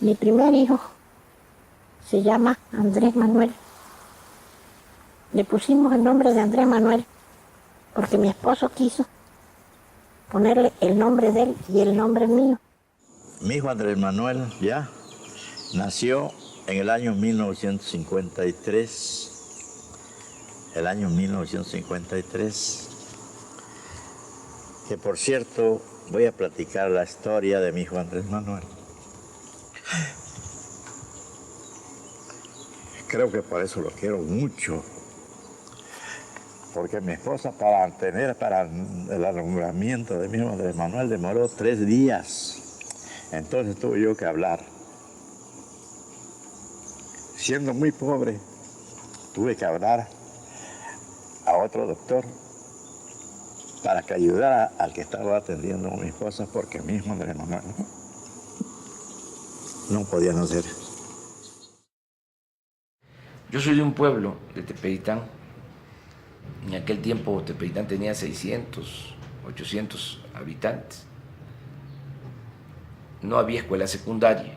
Mi primer hijo se llama Andrés Manuel. Le pusimos el nombre de Andrés Manuel porque mi esposo quiso ponerle el nombre de él y el nombre mío. Mi hijo Andrés Manuel ya nació en el año 1953. El año 1953. Que por cierto, voy a platicar la historia de mi hijo Andrés Manuel. Creo que por eso lo quiero mucho. Porque mi esposa para el alumbramiento de mi hijo Andrés Manuel demoró 3 días. Entonces tuve yo que hablar. Siendo muy pobre, tuve que hablar a otro doctor para que ayudara al que estaba atendiendo a mi esposa, porque mi hijo Andrés Manuel no podía nacer. Yo soy de un pueblo, de Tepeyitán. En aquel tiempo Tepeyitán tenía 600, 800 habitantes. No había escuela secundaria,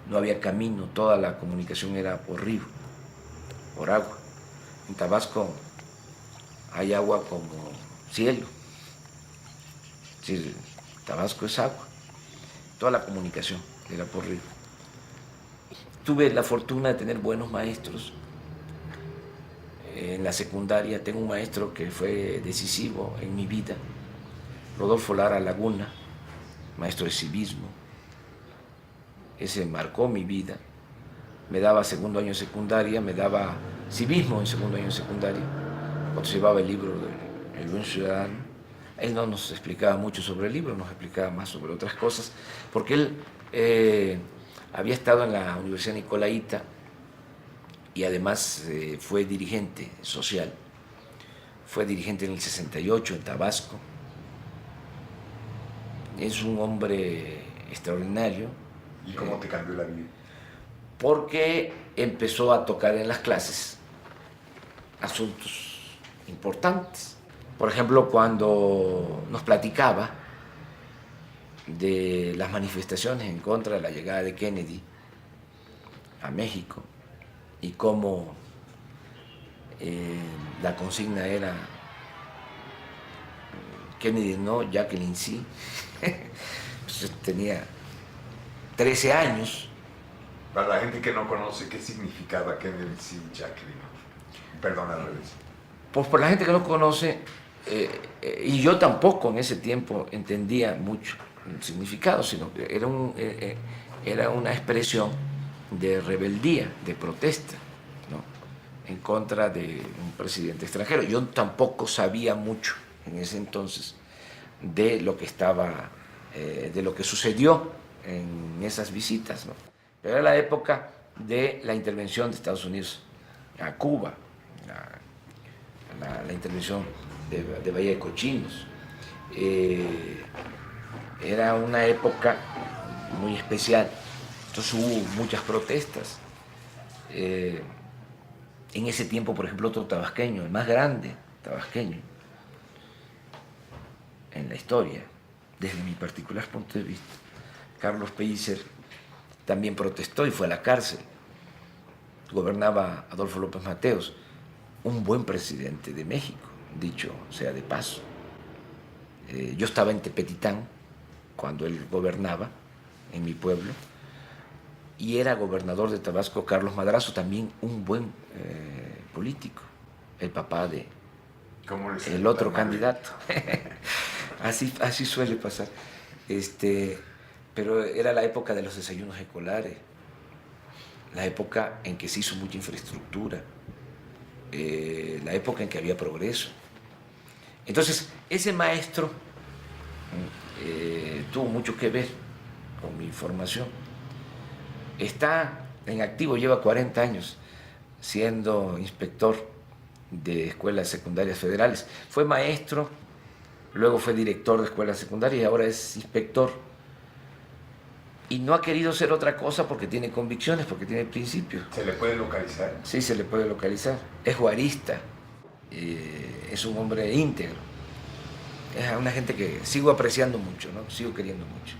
no había camino, toda la comunicación era por río, por agua. En Tabasco hay agua como cielo. Es decir, Tabasco es agua. Toda la comunicación era por río. Tuve la fortuna de tener buenos maestros. En la secundaria tengo un maestro que fue decisivo en mi vida, Rodolfo Lara Laguna, maestro de civismo. Ese marcó mi vida. Me daba segundo año de secundaria, me daba civismo en segundo año de secundaria, cuando se llevaba el libro del Buen Ciudadano. Él no nos explicaba mucho sobre el libro, nos explicaba más sobre otras cosas, porque él había estado en la Universidad Nicolaita y además fue dirigente social. Fue dirigente en el 68 en Tabasco. Es un hombre extraordinario. ¿Y cómo te cambió la vida? Porque empezó a tocar en las clases asuntos importantes. Por ejemplo, cuando nos platicaba de las manifestaciones en contra de la llegada de Kennedy a México y cómo la consigna era Kennedy no, Jacqueline sí. Pues tenía 13 años. Para la gente que no conoce, ¿qué significaba Kennedy sí, Jacqueline? Perdón, al revés. Pues por la gente que no conoce, y yo tampoco en ese tiempo entendía mucho el significado, sino que era una expresión de rebeldía, de protesta, ¿no?, en contra de un presidente extranjero. Yo tampoco sabía mucho en ese entonces de lo que de lo que sucedió en esas visitas, ¿no? Pero era la época de la intervención de Estados Unidos a Cuba, la intervención de Bahía de Cochinos. Era una época muy especial, entonces hubo muchas protestas. En ese tiempo, por ejemplo, otro tabasqueño, el más grande tabasqueño en la historia, desde mi particular punto de vista, Carlos Pellicer, también protestó y fue a la cárcel. Gobernaba Adolfo López Mateos, un buen presidente de México, dicho sea de paso. Yo estaba en Tepetitán cuando él gobernaba, en mi pueblo, y era gobernador de Tabasco Carlos Madrazo, también un buen político, el papá de el otro candidato. Así suele pasar. Pero era la época de los desayunos escolares, la época en que se hizo mucha infraestructura, la época en que había progreso. Entonces, ese maestro tuvo mucho que ver con mi formación. Está en activo, lleva 40 años siendo inspector de escuelas secundarias federales. Fue maestro, luego fue director de escuelas secundarias y ahora es inspector. Y no ha querido ser otra cosa porque tiene convicciones, porque tiene principios. ¿Se le puede localizar? Sí, se le puede localizar. Es juarista, es un hombre íntegro. Es una gente que sigo apreciando mucho, ¿no? Sigo queriendo mucho.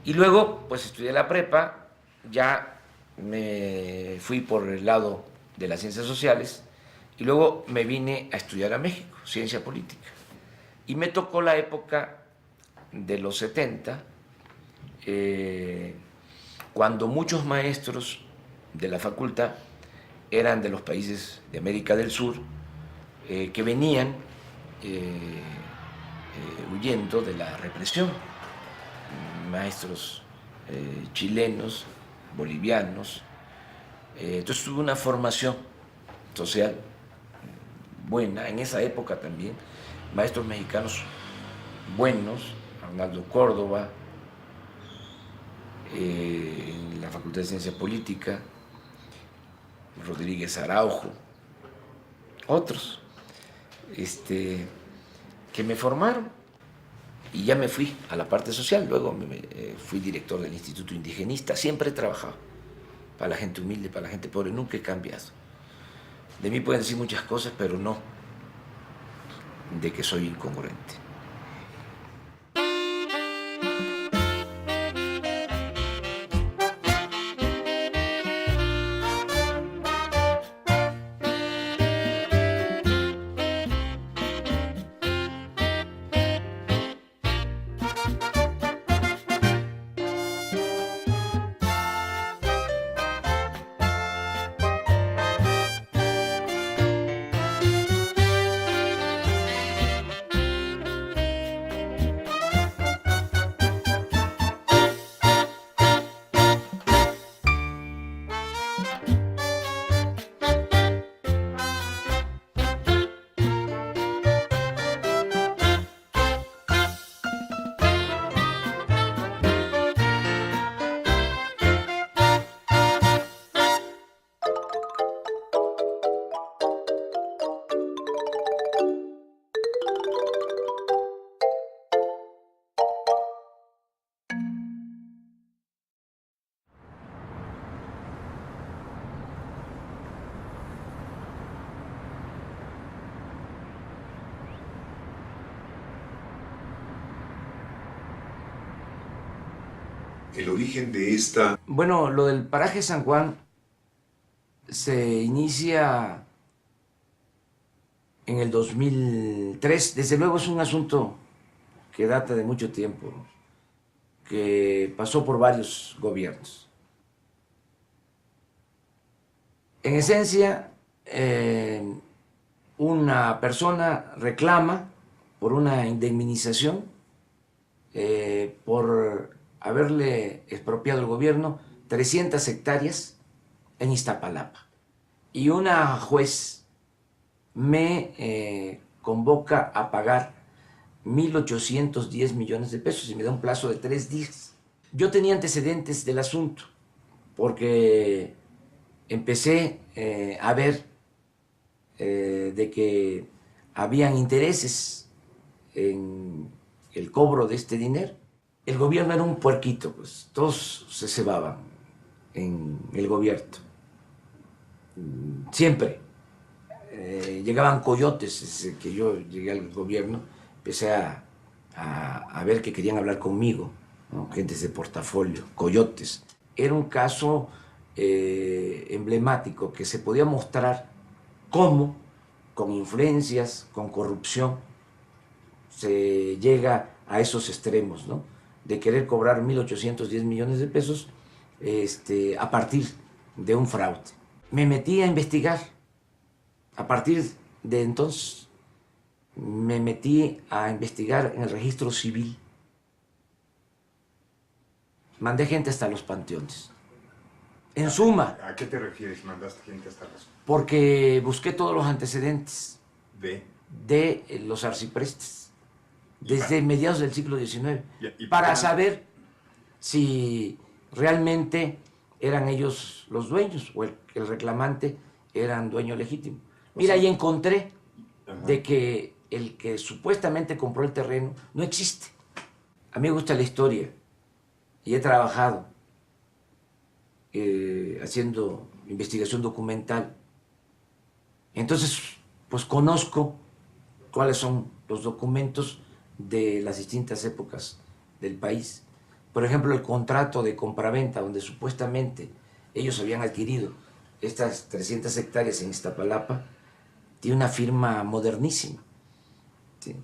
Y luego, pues estudié la prepa, ya me fui por el lado de las ciencias sociales y luego me vine a estudiar a México, ciencia política. Y me tocó la época de los 70, cuando muchos maestros de la facultad eran de los países de América del Sur, que venían huyendo de la represión, maestros chilenos, bolivianos. Entonces tuve una formación social buena, en esa época también, maestros mexicanos buenos, Arnaldo Córdoba, en la Facultad de Ciencia Política, Rodríguez Araujo, otros, que me formaron. Y ya me fui a la parte social, luego fui director del Instituto Indigenista, siempre he trabajado para la gente humilde, para la gente pobre, nunca he cambiado. De mí pueden decir muchas cosas, pero no de que soy incongruente. El origen de esta... Bueno, lo del paraje San Juan se inicia en el 2003. Desde luego es un asunto que data de mucho tiempo, que pasó por varios gobiernos. En esencia, una persona reclama por una indemnización por haberle expropiado el gobierno 300 hectáreas en Iztapalapa. Y una juez me convoca a pagar 1.810 millones de pesos y me da un plazo de 3 días. Yo tenía antecedentes del asunto porque empecé a ver de que habían intereses en el cobro de este dinero. El gobierno era un puerquito, pues todos se cebaban en el gobierno. Siempre. Llegaban coyotes. Desde que yo llegué al gobierno, empecé a ver que querían hablar conmigo, ¿no? Gentes de portafolio, coyotes. Era un caso emblemático que se podía mostrar cómo, con influencias, con corrupción, se llega a esos extremos, ¿no? De querer cobrar 1.810 millones de pesos a partir de un fraude. Me metí a investigar. A partir de entonces me metí a investigar en el registro civil. Mandé gente hasta los panteones. En suma. ¿A qué te refieres? ¿Mandaste gente hasta los...? Porque busqué todos los antecedentes de los arciprestes desde mediados del siglo XIX, ¿Y para saber si realmente eran ellos los dueños o el reclamante era un dueño legítimo. Mira, ahí encontré de que el que supuestamente compró el terreno no existe. A mí me gusta la historia y he trabajado haciendo investigación documental. Entonces, pues conozco cuáles son los documentos de las distintas épocas del país, Por ejemplo, el contrato de compraventa, donde supuestamente ellos habían adquirido estas 300 hectáreas en Iztapalapa, tiene una firma modernísima. ¿Sí?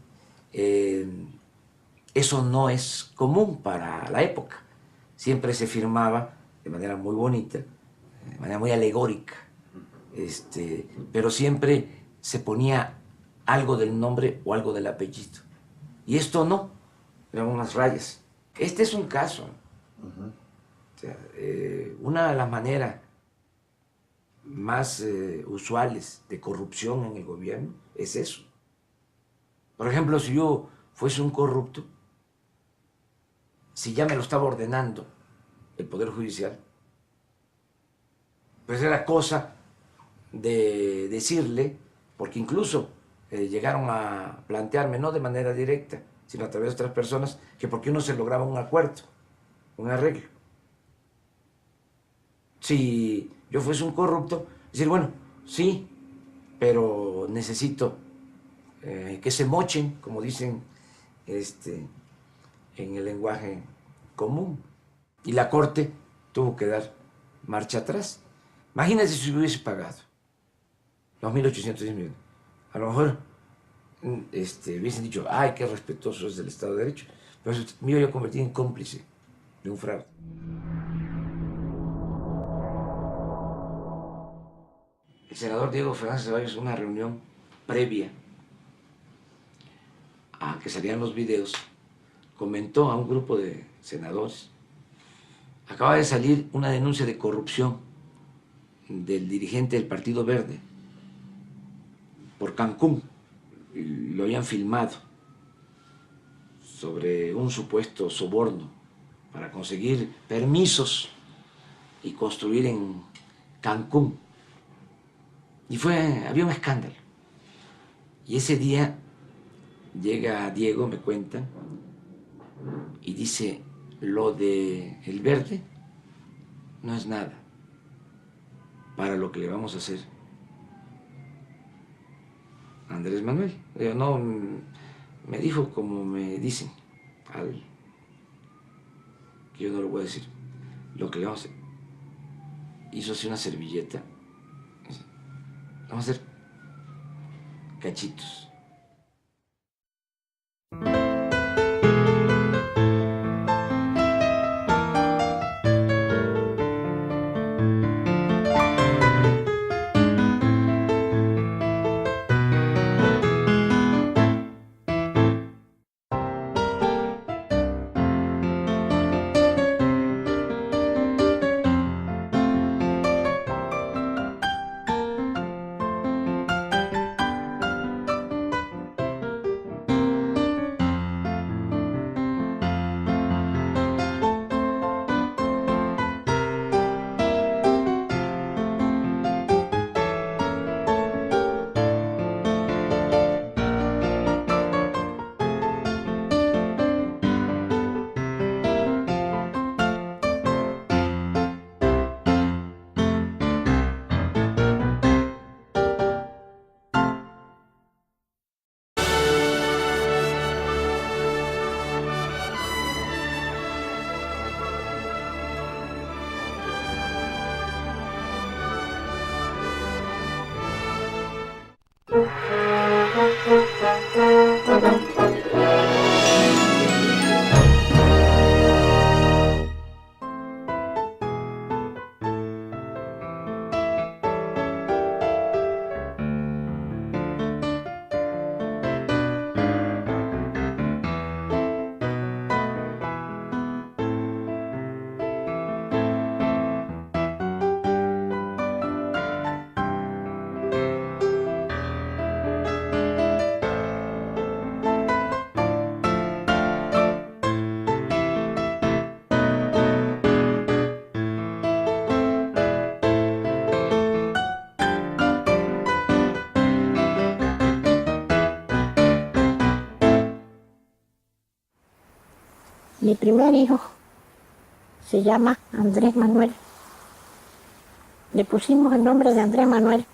Eso no es común para la época. Siempre se firmaba de manera muy bonita, de manera muy alegórica, pero siempre se ponía algo del nombre o algo del apellido. Y esto no, eran unas rayas. Este es un caso. O sea, una de las maneras más usuales de corrupción en el gobierno es eso. Por ejemplo, si yo fuese un corrupto, si ya me lo estaba ordenando el Poder Judicial, pues era cosa de decirle, porque incluso llegaron a plantearme, no de manera directa, sino a través de otras personas, que por qué no se lograba un acuerdo, un arreglo. Si yo fuese un corrupto, decir, bueno, sí, pero necesito que se mochen, como dicen en el lenguaje común. Y la Corte tuvo que dar marcha atrás. Imagínense si hubiese pagado los 1.810 millones. A lo mejor hubiesen dicho, ay, qué respetuoso es del Estado de Derecho. Pero me iba a convertir en cómplice de un fraude. El senador Diego Fernández Ceballos, en una reunión previa a que salieran los videos, comentó a un grupo de senadores: acaba de salir una denuncia de corrupción del dirigente del Partido Verde por Cancún, lo habían filmado, sobre un supuesto soborno para conseguir permisos y construir en Cancún. Y había un escándalo. Y ese día llega Diego, me cuentan, y dice, lo de el Verde no es nada para lo que le vamos a hacer a Andrés Manuel. No, me dijo como me dicen, que yo no lo voy a decir, lo que le vamos a hacer. Hizo así una servilleta. Vamos a hacer cachitos. Mi primer hijo se llama Andrés Manuel. Le pusimos el nombre de Andrés Manuel